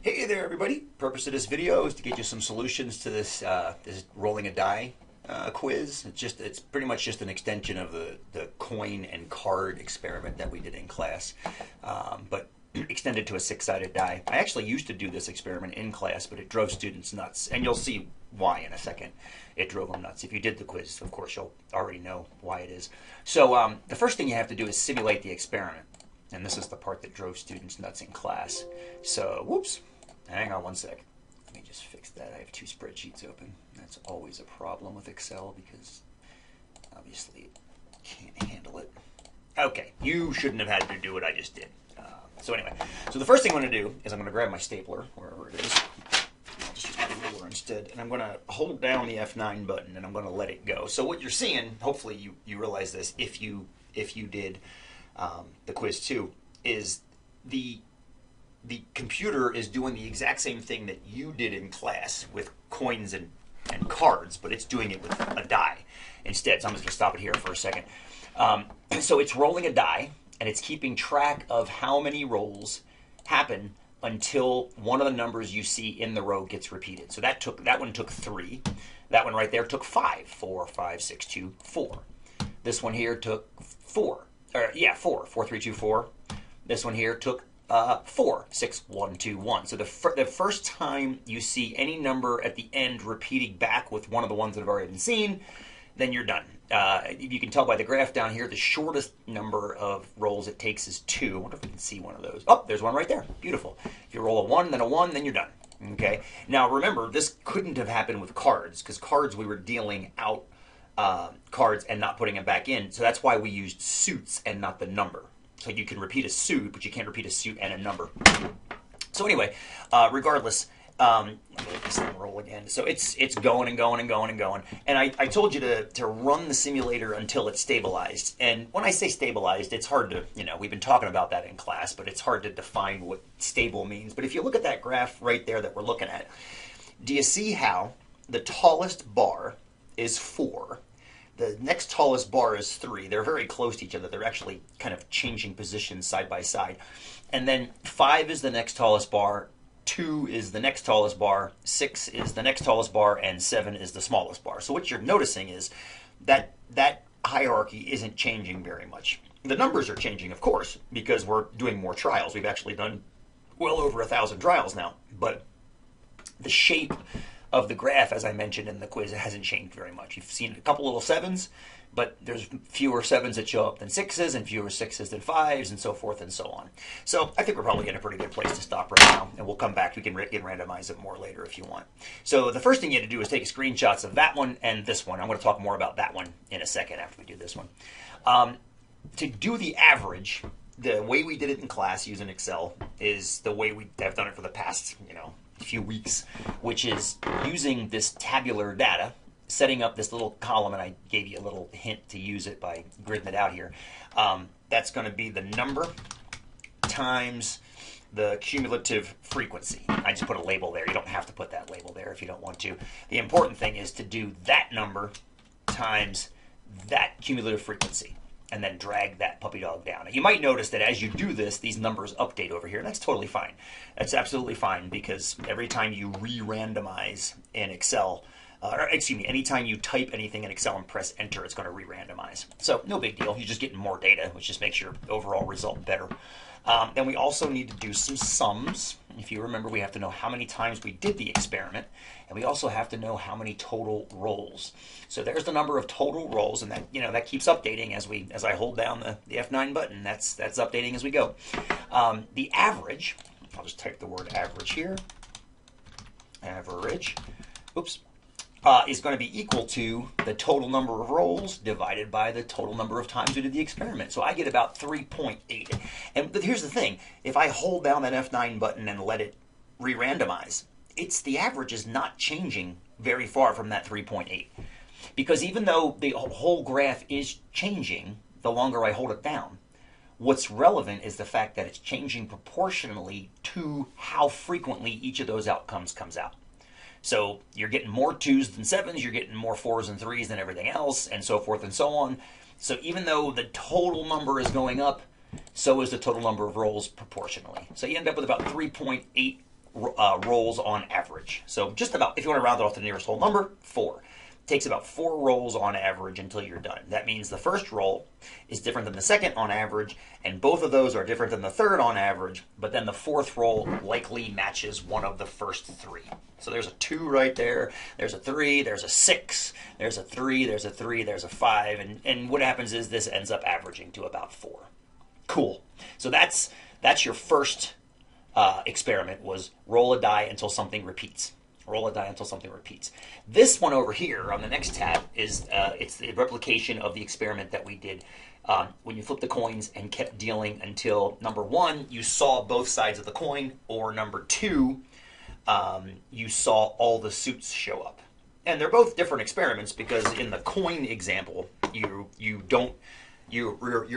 Hey there, everybody. Purpose of this video is to get you some solutions to this rolling a die quiz. It's pretty much just an extension of the coin and card experiment that we did in class, but extended to a six-sided die. I actually used to do this experiment in class, but it drove students nuts, and you'll see why in a second. It drove them nuts. If you did the quiz, of course, you'll already know why it is. So the first thing you have to do is simulate the experiment. And this is the part that drove students nuts in class. So, whoops, hang on one sec. Let me just fix that. I have two spreadsheets open. That's always a problem with Excel because obviously it can't handle it. Okay, you shouldn't have had to do what I just did. So anyway, so the first thing I'm going to do is I'm going to grab my stapler, wherever it is. I'll just use my ruler instead. And I'm going to hold down the F9 button and I'm going to let it go. So what you're seeing, hopefully you realize this if you did the quiz too, is the computer is doing the exact same thing that you did in class with coins and cards, but it's doing it with a die instead. So I'm just going to stop it here for a second. So it's rolling a die, and it's keeping track of how many rolls happen until one of the numbers you see in the row gets repeated. So that one took 3. That one right there took 5. 4, 5, 6, 2, 4. This one here took 4. 4. 4, 3, 2, 4. This one here took 4. 6, 1, 2, 1. So the first time you see any number at the end repeating back with one of the ones that have already been seen, then you're done. You can tell by the graph down here, the shortest number of rolls it takes is 2. I wonder if we can see one of those. Oh, there's one right there. Beautiful. If you roll a 1, then a 1, then you're done. Okay. Now remember, this couldn't have happened with cards, because cards we were dealing out cards and not putting them back in. So that's why we used suits and not the number. So you can repeat a suit, but you can't repeat a suit and a number. So anyway, regardless, let me let this thing roll again. So it's going and going and going and going. And I told you to run the simulator until it's stabilized. And when I say stabilized, it's hard to, we've been talking about that in class, but it's hard to define what stable means. But if you look at that graph right there that we're looking at, do you see how the tallest bar is 4? The next tallest bar is 3. They're very close to each other. They're actually kind of changing positions side by side. And then 5 is the next tallest bar, 2 is the next tallest bar, 6 is the next tallest bar, and 7 is the smallest bar. So what you're noticing is that that hierarchy isn't changing very much. The numbers are changing, of course, because we're doing more trials. We've actually done well over 1,000 trials now. But the shape of the graph, as I mentioned in the quiz, it hasn't changed very much. You've seen a couple little 7s, but there's fewer 7s that show up than 6s, and fewer 6s than 5s, and so forth and so on. So I think we're probably in a pretty good place to stop right now, and we'll come back. We can randomize it more later if you want. So the first thing you have to do is take screenshots of that one and this one. I'm going to talk more about that one in a second after we do this one. To do the average, the way we did it in class using Excel is the way we have done it for the past, few weeks, which is using this tabular data, setting up this little column, and I gave you a little hint to use it by gridding it out here. That's going to be the number times the cumulative frequency. I just put a label there. You don't have to put that label there if you don't want to. The important thing is to do that number times that cumulative frequency, and then drag that puppy dog down. You might notice that as you do this, these numbers update over here, and that's totally fine. That's absolutely fine, because every time you re-randomize in Excel, anytime you type anything in Excel and press enter, it's going to re-randomize. So no big deal. You're just getting more data, which just makes your overall result better. Then we also need to do some sums. If you remember, we have to know how many times we did the experiment, and we also have to know how many total rolls. So there's the number of total rolls, and that that keeps updating as I hold down the F9 button. That's updating as we go. The average, I'll just type the word average here. Average. Oops. Is going to be equal to the total number of rolls divided by the total number of times we did the experiment. So I get about 3.8. And here's the thing. If I hold down that F9 button and let it re-randomize, the average is not changing very far from that 3.8. Because even though the whole graph is changing the longer I hold it down, what's relevant is the fact that it's changing proportionally to how frequently each of those outcomes comes out. So you're getting more 2s than 7s, you're getting more 4s and 3s than everything else, and so forth and so on. So even though the total number is going up, so is the total number of rolls proportionally. So you end up with about 3.8 rolls on average. So just about, if you want to round it off to the nearest whole number, 4. It takes about 4 rolls on average until you're done. That means the first roll is different than the second on average, and both of those are different than the third on average, but then the fourth roll likely matches one of the first 3. So there's a 2 right there, there's a 3, there's a 6, there's a 3, there's a 3, there's a 5, and what happens is this ends up averaging to about 4. Cool. So that's your first experiment, was roll a die until something repeats. Roll a die until something repeats. This one over here on the next tab is it's the replication of the experiment that we did when you flipped the coins and kept dealing until, number 1, you saw both sides of the coin, or number 2, you saw all the suits show up. And they're both different experiments, because in the coin example, you're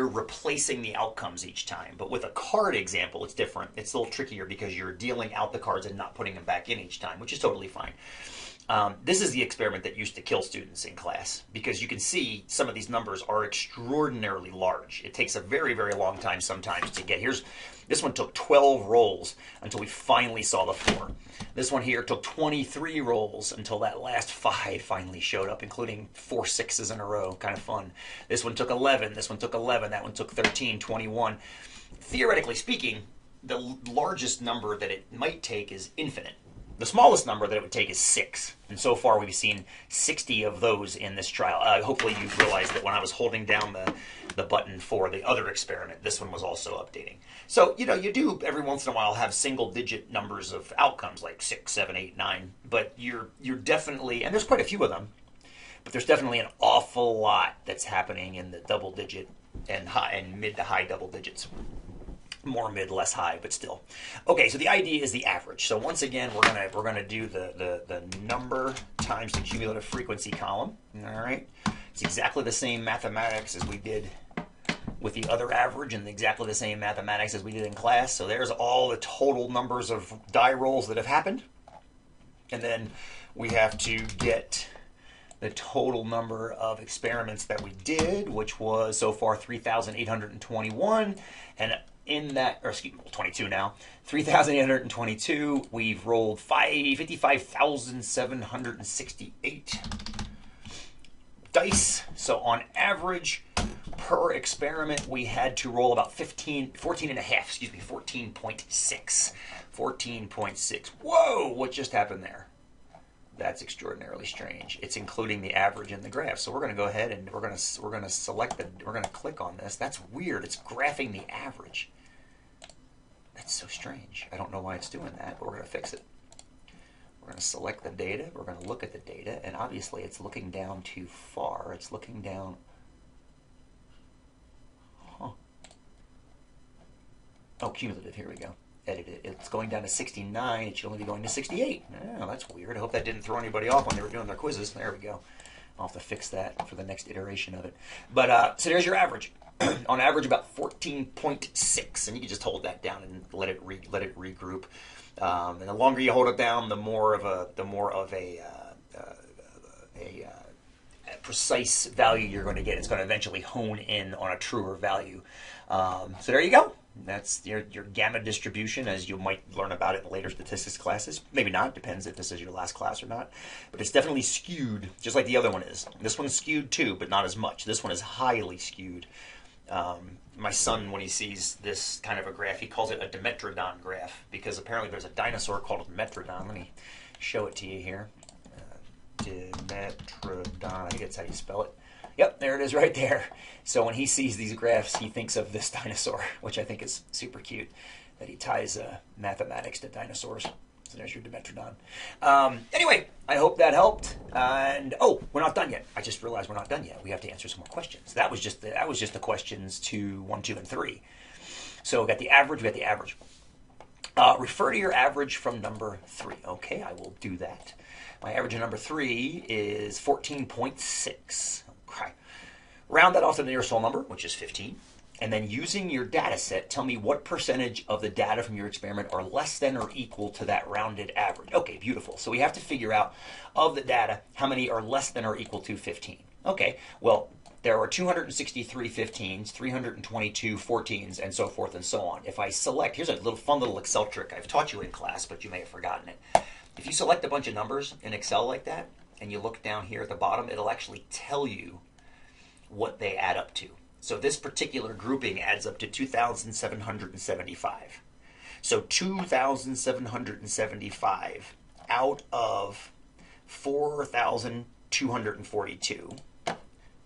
replacing the outcomes each time. But with a card example, it's different. It's a little trickier because you're dealing out the cards and not putting them back in each time, which is totally fine. This is the experiment that used to kill students in class, because you can see some of these numbers are extraordinarily large. It takes a very, very long time sometimes to get. This one took 12 rolls until we finally saw the 4. This one here took 23 rolls until that last 5 finally showed up, including 4 6s in a row. Kind of fun. This one took 11. This one took 11. That one took 13, 21. Theoretically speaking, the largest number that it might take is infinite. The smallest number that it would take is 6. And so far we've seen 60 of those in this trial. Hopefully you've realized that when I was holding down the button for the other experiment, this one was also updating. So, you do every once in a while have single-digit numbers of outcomes, like 6, 7, 8, 9. But you're definitely, and there's quite a few of them, but there's definitely an awful lot that's happening in the double-digit and mid to high double digits. More mid, less high, but still. Okay, so the idea is the average. So once again, we're gonna do the number times the cumulative frequency column. All right, it's exactly the same mathematics as we did with the other average, and exactly the same mathematics as we did in class. So there's all the total numbers of die rolls that have happened, and then we have to get the total number of experiments that we did, which was so far 3,821, and in that, or excuse me, 22 now, 3,822, we've rolled 55,768 dice. So on average, per experiment, we had to roll about 14.6. 14.6. Whoa, what just happened there? That's extraordinarily strange. It's including the average in the graph. So we're going to go ahead and we're going to click on this. That's weird. It's graphing the average. That's so strange. I don't know why it's doing that, but we're going to fix it. We're going to select the data. We're going to look at the data, and obviously it's looking down too far. It's looking down. Huh. Oh, cumulative. Here we go. Edit it. It's going down to 69. It should only be going to 68. Oh, that's weird. I hope that didn't throw anybody off when they were doing their quizzes. There we go. I'll have to fix that for the next iteration of it. But so there's your average. On average, about 14.6, and you can just hold that down and let it regroup. And the longer you hold it down, the more of a precise value you're going to get. It's going to eventually hone in on a truer value. So there you go. That's your gamma distribution, as you might learn about it in later statistics classes. Maybe not, depends if this is your last class or not. But it's definitely skewed, just like the other one is. This one's skewed too, but not as much. This one is highly skewed. My son, when he sees this kind of a graph, he calls it a Dimetrodon graph, because apparently there's a dinosaur called Dimetrodon. Let me show it to you here. Dimetrodon, I think that's how you spell it. Yep, there it is right there. So when he sees these graphs, he thinks of this dinosaur, which I think is super cute, that he ties mathematics to dinosaurs. So there's your Dimetrodon. Anyway, I hope that helped. And oh, we're not done yet. I just realized we're not done yet. We have to answer some more questions. That was just the questions to 1, 2, and 3. So we got the average. We got the average. Refer to your average from number 3. Okay, I will do that. My average of number 3 is 14.6. Okay. Round that off to the nearest whole number, which is 15. And then using your data set, tell me what percentage of the data from your experiment are less than or equal to that rounded average. Okay, beautiful. So we have to figure out, of the data, how many are less than or equal to 15. Okay, well, there are 263 15s, 322 14s, and so forth and so on. If I select, here's a little fun little Excel trick I've taught you in class, but you may have forgotten it. If you select a bunch of numbers in Excel like that, and you look down here at the bottom, it'll actually tell you what they add up to. So this particular grouping adds up to 2,775. So 2,775 out of 4,242.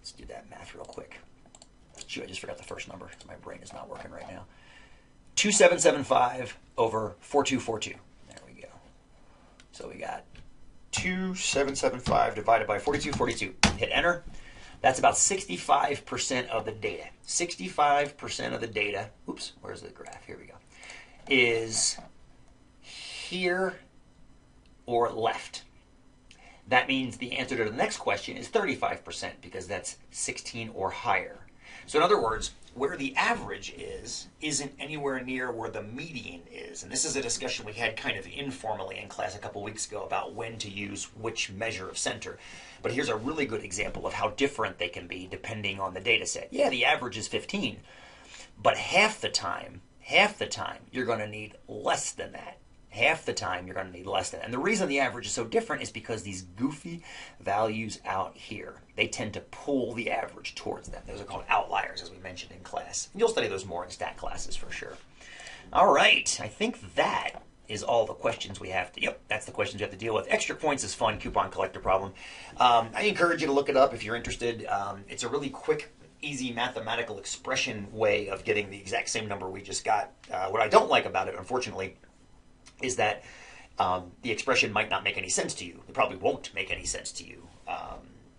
Let's do that math real quick. Shoot, I just forgot the first number. My brain is not working right now. 2,775 over 4,242. There we go. So we got 2,775 divided by 4,242. Hit enter. That's about 65% of the data. 65% of the data, oops, where's the graph? Here we go, is here or left. That means the answer to the next question is 35% because that's 16 or higher. So in other words, where the average is isn't anywhere near where the median is. And this is a discussion we had kind of informally in class a couple weeks ago about when to use which measure of center. But here's a really good example of how different they can be depending on the data set. Yeah, the average is 15, but half the time, you're going to need less than that. Half the time, you're going to need less than that. And the reason the average is so different is because these goofy values out here, they tend to pull the average towards them. Those are called outliers, as we mentioned in class. You'll study those more in stat classes for sure. All right, I think that is all the questions we have to, yep, that's the questions you have to deal with. Extra points is fun, coupon collector problem. I encourage you to look it up if you're interested. It's a really quick, easy mathematical expression way of getting the exact same number we just got. What I don't like about it, unfortunately, is that the expression might not make any sense to you. It probably won't make any sense to you.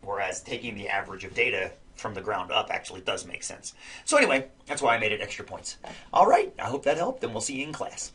Whereas taking the average of data from the ground up actually does make sense. So anyway, that's why I made it extra points. All right, I hope that helped, and we'll see you in class.